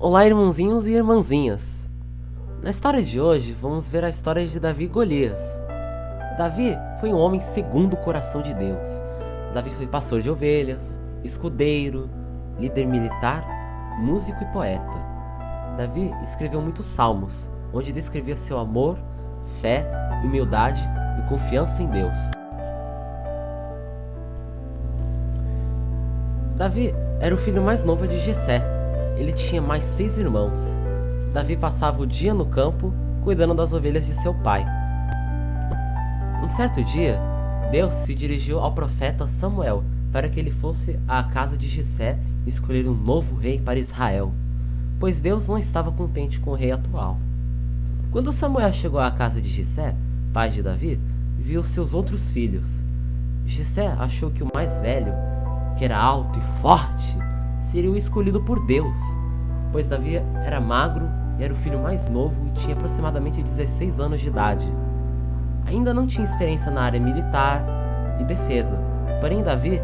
Olá, irmãozinhos e irmãzinhas. Na história de hoje, vamos ver a história de Davi e Golias. Davi foi um homem segundo o coração de Deus. Davi foi pastor de ovelhas, escudeiro, líder militar, músico e poeta. Davi escreveu muitos salmos, onde descrevia seu amor, fé, humildade e confiança em Deus. Davi era o filho mais novo de Jessé. Ele tinha mais 6 irmãos. Davi passava o dia no campo, cuidando das ovelhas de seu pai. Um certo dia, Deus se dirigiu ao profeta Samuel para que ele fosse à casa de Jessé escolher um novo rei para Israel, pois Deus não estava contente com o rei atual. Quando Samuel chegou à casa de Jessé, pai de Davi, viu seus outros filhos. Jessé achou que o mais velho, que era alto e forte, seria o escolhido por Deus, pois Davi era magro e era o filho mais novo e tinha aproximadamente 16 anos de idade. Ainda não tinha experiência na área militar e defesa, porém Davi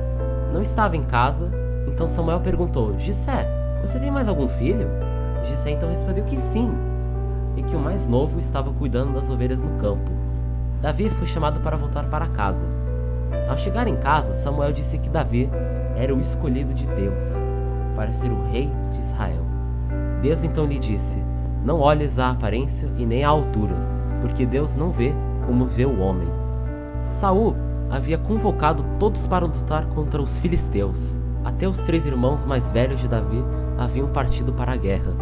não estava em casa, então Samuel perguntou: Jessé, você tem mais algum filho? Jessé então respondeu que sim, e que o mais novo estava cuidando das ovelhas no campo. Davi foi chamado para voltar para casa. Ao chegar em casa, Samuel disse que Davi era o escolhido de Deus para ser o rei de Israel. Deus então lhe disse: não olhes a aparência e nem a altura, porque Deus não vê como vê o homem. Saul havia convocado todos para lutar contra os filisteus. Até os 3 irmãos mais velhos de Davi haviam partido para a guerra.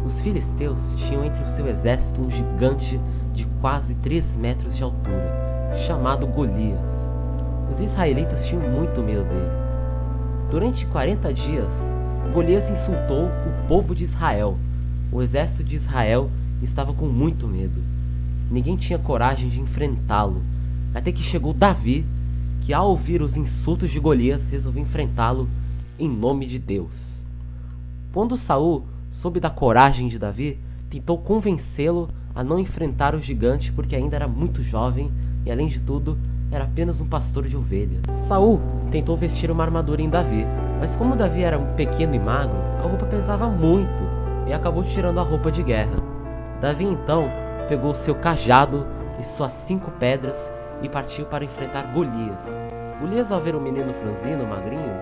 Os filisteus tinham entre o seu exército um gigante de quase 3 metros de altura, chamado Golias. Os israelitas tinham muito medo dele. Durante 40 dias, Golias insultou o povo de Israel. O exército de Israel estava com muito medo. Ninguém tinha coragem de enfrentá-lo, até que chegou Davi, que ao ouvir os insultos de Golias, resolveu enfrentá-lo em nome de Deus. Quando Saul soube da coragem de Davi, tentou convencê-lo a não enfrentar o gigante porque ainda era muito jovem e, além de tudo, era apenas um pastor de ovelhas. Saul tentou vestir uma armadura em Davi, mas como Davi era pequeno e magro, a roupa pesava muito e acabou tirando a roupa de guerra. Davi então pegou seu cajado e suas 5 pedras e partiu para enfrentar Golias. Golias, ao ver o menino franzino, magrinho,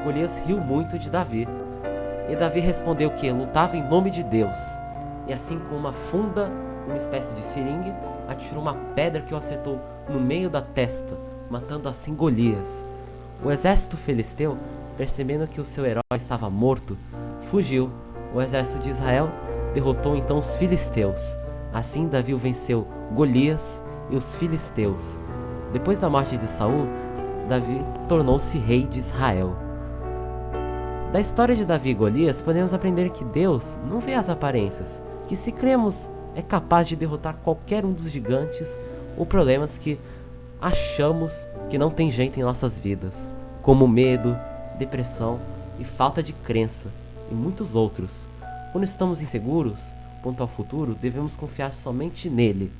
Golias riu muito de Davi. E Davi respondeu que lutava em nome de Deus. E assim, com uma funda, uma espécie de seringue, atirou uma pedra que o acertou no meio da testa, matando assim Golias. O exército filisteu, percebendo que o seu herói estava morto, fugiu. O exército de Israel derrotou então os filisteus. Assim Davi venceu Golias e os filisteus. Depois da morte de Saul, Davi tornou-se rei de Israel. Da história de Davi e Golias, podemos aprender que Deus não vê as aparências, que se cremos é capaz de derrotar qualquer um dos gigantes ou problemas que achamos que não tem jeito em nossas vidas, como medo, depressão e falta de crença, e muitos outros. Quando estamos inseguros quanto ao futuro, devemos confiar somente nele,